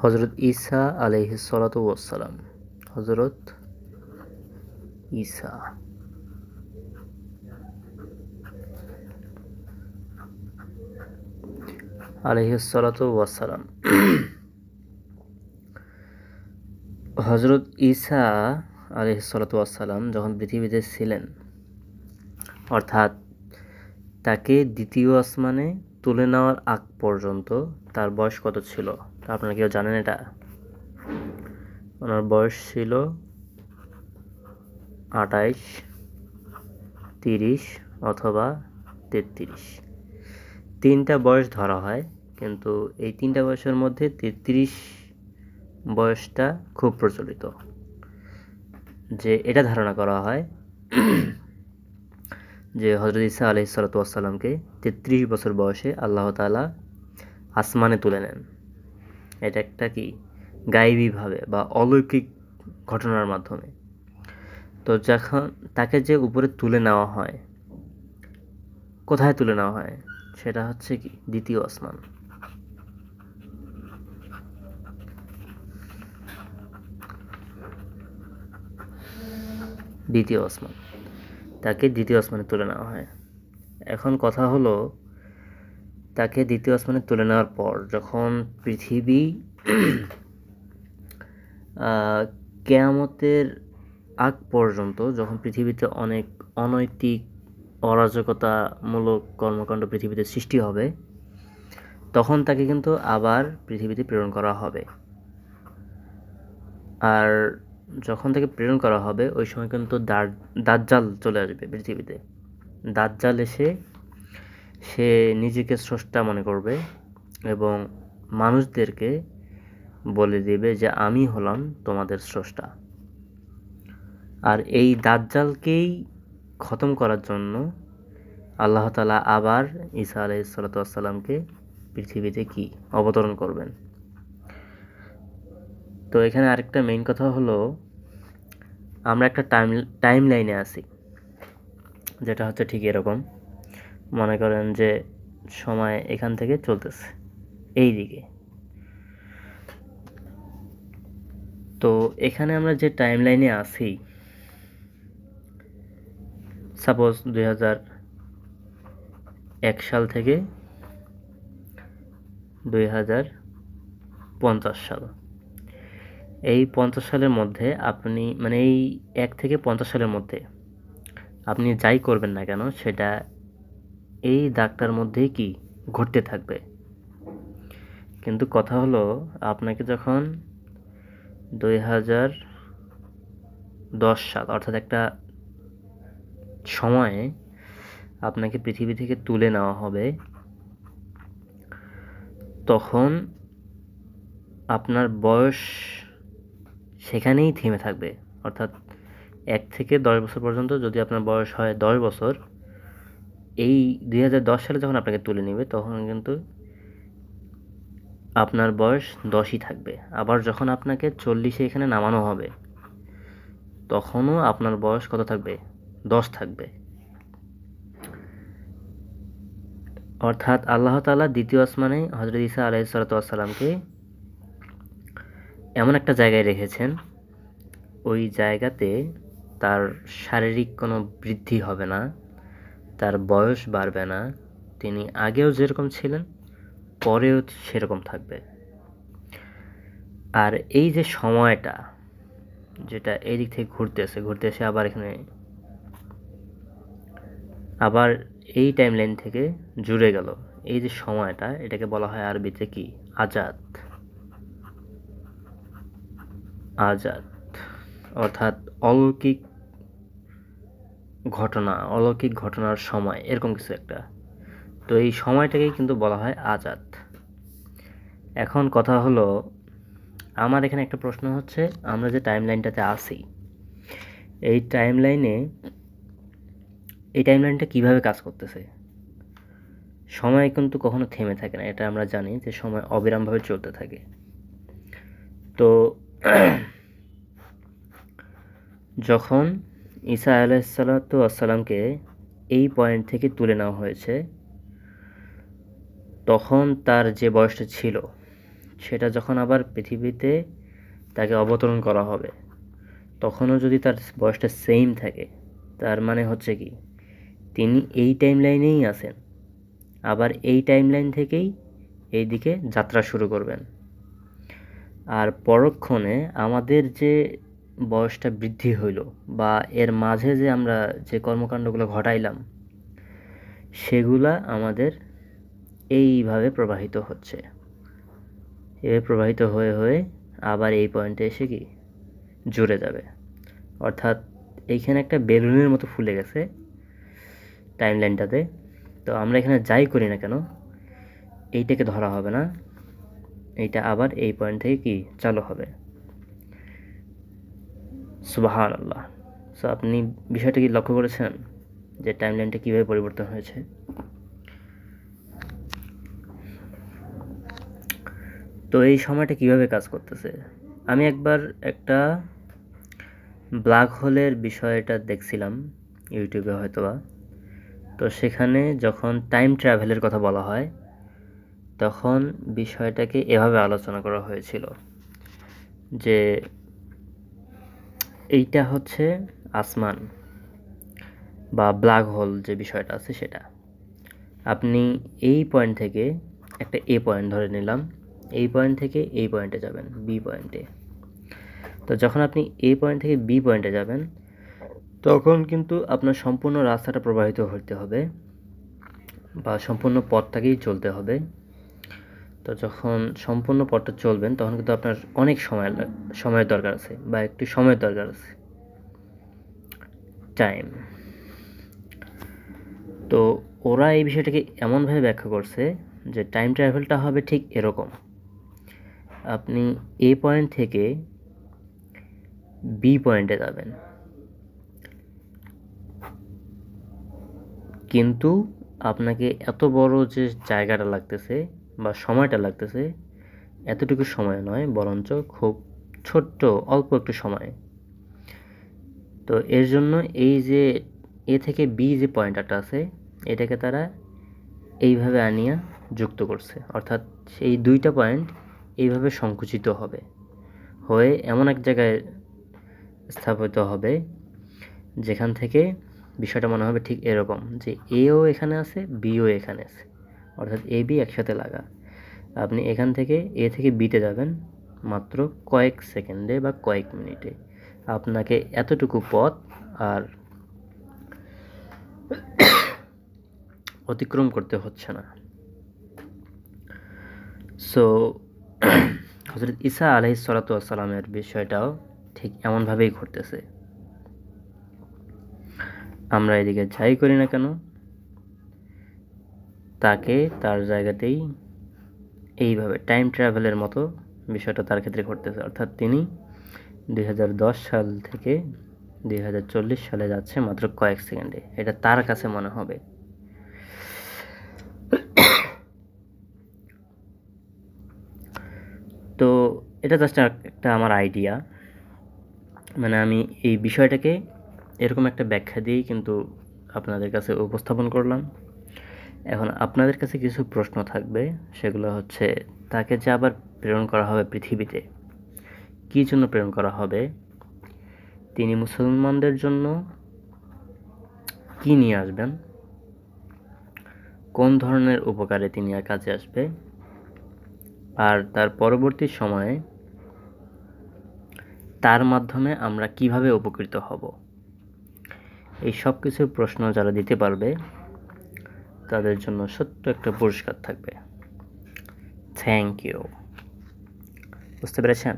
হজরত ঈসা আলাইহিসসালাতু ওয়াসসালাম। হজরত ঈসা আলাইহিসসালাতু ওয়াসসালাম। হজরত ঈসা আলাইহিসসালাতু ওয়াসসালাম যখন পৃথিবীতে ছিলেন, অর্থাৎ তাকে দ্বিতীয় আসমানে তুলে নেওয়ার আগ পর্যন্ত তার বয়স কত ছিল? আপনারা কেউ জানেন এটা? ওনার বয়স ছিল 28, 30 অথবা 33। তিনটা বয়স ধরা হয়, কিন্তু এই তিনটা বয়সের মধ্যে 33 বয়সটা খুব প্রচলিত। যে এটা ধারণা করা হয় যে হজরত ঈসা আলাইহিসসালাতু ওয়াসসালামকে 33 বছর বয়সে আল্লাহ তাআলা আসমানে তুলে নেন। এটা একটা কি গায়েবীভাবে বা অলৌকিক ঘটনার মাধ্যমে। তো যখন তাকে যে উপরে তুলে নেওয়া হয়, কোথায় তুলে নেওয়া হয়? সেটা হচ্ছে কি দ্বিতীয় আসমান। দ্বিতীয় আসমান, তাকে দ্বিতীয় আসমানে তুলে নেওয়া হয়। এখন কথা হলো, তাকে দ্বিতীয় আসমানে তুলে নেওয়ার পর যখন পৃথিবী কিয়ামতের আগ পর্যন্ত, যখন পৃথিবীতে অনেক অনৈতিক অরাজকতামূলক কর্মকাণ্ড পৃথিবীতে সৃষ্টি হবে, তখন তাকে কিন্তু আবার পৃথিবীতে প্রেরণ করা হবে। আর যখন তাকে প্রেরণ করা হবে, ওই সময় কিন্তু দাজ্জাল চলে আসবে পৃথিবীতে। দাজ্জাল এসে সে নিজেকে স্রষ্টা মনে করবে এবং মানুষদেরকে বলে দেবে যে আমি হলাম তোমাদের স্রষ্টা। আর এই দাজ্জালকেই খতম করার জন্য আল্লাহ তাআলা আবার ঈসা আলাইহিসসালাতু ওয়াসসালামকে পৃথিবীতে কি অবতরণ করবেন। তো এখানে আরেকটা মেইন কথা হলো, আমরা একটা টাইম লাইনে আছি, যেটা হচ্ছে ঠিক এরকম। মনে করেন যে সময় এখান থেকে চলতেছে এই দিকে। তো এখানে আমরা যে টাইম লাইনে আছি, সাপোজ 2001 সাল থেকে 2050 সাল, এই 50 সালের মধ্যে আপনি মানে এই 1 থেকে 50 সালের মধ্যে আপনি যাই করবেন না কেন, সেটা এই দাগটার মধ্যেই কি ঘটতে থাকবে। কিন্তু কথা হলো, আপনাকে যখন 2010 সাল অর্থাৎ একটা সময়ে আপনাকে পৃথিবী থেকে তুলে নেওয়া হবে, তখন আপনার বয়স সেখানেই থেমে থাকবে। অর্থাৎ 1 থেকে 10 বছর পর্যন্ত যদি আপনার বয়স হয় 10 বছর, এই 2010 সালে যখন আপনাকে তুলে নেবে তখন কিন্তু আপনার বয়স 10ই থাকবে। আবার যখন আপনাকে 40-এ এখানে নামানো হবে, তখনও আপনার বয়স কত থাকবে? 10 থাকবে। অর্থাৎ আল্লাহ তাআলা দ্বিতীয় আসমানে হযরত ঈসা আলাইহিসসালাতু ওয়াসসালামকে এমন একটা জায়গায় রেখেছেন, ওই জায়গাতে তার শারীরিক কোনো বৃদ্ধি হবে না, তার বয়স বাড়বে না, তিনি আগেও যেরকম ছিলেন পরেও সেরকম থাকবে। আর এই যে সময়টা, যেটা এই দিক থেকে ঘুরতে এসে আবার এখানে আবার এই টাইমলাইন থেকে জুড়ে গেল, এই যে সময়টা, এটাকে বলা হয় আরবিতে কি আজাদ। আজাদ অর্থাৎ অলৌকিক ঘটনার সময়, এরকম কিছু একটা। তো এই সময়টাকেই কিন্তু বলা হয় আজাদ। এখন কথা হলো, আমার এখানে একটা প্রশ্ন হচ্ছে, আমরা যে টাইমলাইনটাতে আছি, এই টাইমলাইনটা কিভাবে কাজ করতেছে? সময় কিন্তু কখনো থেমে থাকে না, এটা আমরা জানি যে সময় অবিরামভাবে চলতে থাকে। তো যখন ঈসা আলাইহিসসালাতু ওয়াসসালামকে এই পয়েন্ট থেকে তুলে নেওয়া হয়েছে, তখন তার যে বয়সটা ছিল সেটা যখন আবার পৃথিবীতে তাকে অবতরণ করা হবে, তখনও যদি তার বয়সটা সেম থাকে, তার মানে হচ্ছে কি, তিনি এই টাইম লাইনেই আছেন, আবার এই টাইম লাইন থেকেই এই দিকে যাত্রা শুরু করবেন। আর পরক্ষণে আমাদের যে বয়সটা বৃদ্ধি হইল বা এর মাঝে যে আমরা যে কর্মকাণ্ডগুলো ঘটাইলাম, সেগুলা আমাদের এইভাবে প্রবাহিত হচ্ছে, এভাবে প্রবাহিত হয়ে হয়ে আবার এই পয়েন্টে এসে কি জুড়ে যাবে। অর্থাৎ এইখানে একটা বেলুনের মতো ফুলে গেছে টাইম লাইনটাতে। তো আমরা এখানে যাই করি না কেন, এইটাকে ধরা হবে না, এইটা আবার এই পয়েন্ট থেকে কি চালু হবে। সুবহানাল্লাহ। সো আপনি বিষয়টা কি লক্ষ্য করেছেন যে টাইম লাইনটা কীভাবে পরিবর্তন হয়েছে? তো এই সময়টা কিভাবে কাজ করতেছে, আমি একবার একটা ব্ল্যাক হোলের বিষয়টা দেখছিলাম ইউটিউবে হয়তোবা। তো সেখানে যখন টাইম ট্রাভেলের কথা বলা হয়, তখন বিষয়টাকে এভাবে আলোচনা করা হয়েছিল যে এইটা হচ্ছে আসমান বা ব্ল্যাক হোল যে বিষয়টা আছে সেটা। আপনি এই পয়েন্ট থেকে একটা এ পয়েন্ট ধরে নিলাম, এই পয়েন্ট থেকে এই পয়েন্টে যাবেন, বি পয়েন্টে। তো যখন আপনি এ পয়েন্ট থেকে বি পয়েন্টে যাবেন, তখন কিন্তু আপনার সম্পূর্ণ রাস্তাটা প্রবাহিত হতে হবে বা সম্পূর্ণ পথটাকেই চলতে হবে। তো যখন সম্পূর্ণ পথটা চলবেন, তখন কিন্তু আপনার অনেক সময়ের দরকার আছে বা একটু সময়ের দরকার আছে, টাইম। তো ওরা এই বিষয়টাকে এমনভাবে ব্যাখ্যা করছে যে টাইম ট্রাভেলটা হবে ঠিক এরকম: আপনি এ পয়েন্ট থেকে বি পয়েন্টে যাবেন, কিন্তু আপনাকে এত বড় যে জায়গাটা লাগতেছে বা সময়টা লাগতেছে, এতটুকু সময় নয়, বরঞ্চ খুব ছোট্ট অল্প একটু সময়। তো এর জন্য এই যে এ থেকে বি যে পয়েন্টটা আছে, এটাকে তারা এইভাবে আনিয়া যুক্ত করছে। অর্থাৎ সেই দুইটা পয়েন্ট এইভাবে সংকুচিত হবে, হয়ে এমন এক জায়গায় স্থাপিত হবে যেখান থেকে বিষয়টা মনে হবে ঠিক এরকম যে এও এখানে আছে, বিও এখানে আছে, অর্থাৎ এ বি একসাথে লাগা। আপনি এখান থেকে এ থেকে বিতে যাবেন মাত্র কয়েক সেকেন্ডে বা কয়েক মিনিটে। আপনাকে এতটুকু পথ আর অতিক্রম করতে হচ্ছে না। সো হযরত ঈসা আলাইহিস সালাতু ওয়াস সালামের বিষয়টাও ঠিক এমনভাবেই ঘটতেছে। আমরা এদিকে যাই করি না কেন, তাকে তার জায়গাতেই এইভাবে টাইম ট্রাভেলের মতো বিষয়টা তার ক্ষেত্রে ঘটতেছে। অর্থাৎ তিনি 2010 সাল থেকে 2040 সালে যাচ্ছে মাত্র কয়েক সেকেন্ডে, এটা তার কাছে মনে হবে। তো এটা জাস্ট একটা আমার আইডিয়া, মানে আমি এই বিষয়টাকে এরকম একটা ব্যাখ্যা দিয়েই কিন্তু আপনাদের কাছে উপস্থাপন করলাম। এখন আপনাদের কাছে কিছু প্রশ্ন থাকবে, সেগুলো হচ্ছে তাকে যে আবার প্রেরণ করা হবে পৃথিবীতে, কী জন্য প্রেরণ করা হবে, তিনি মুসলমানদের জন্য কি নিয়ে আসবেন, কোন ধরনের উপকারে তিনি আর কাজে আসবে, আর তার পরবর্তী সময়ে তার মাধ্যমে আমরা কিভাবে উপকৃত হব, এই সব কিছু প্রশ্ন যারা দিতে পারবে তাদের জন্য ছোট্ট একটা পুরস্কার থাকবে। Thank you. বুঝতে পেরেছেন?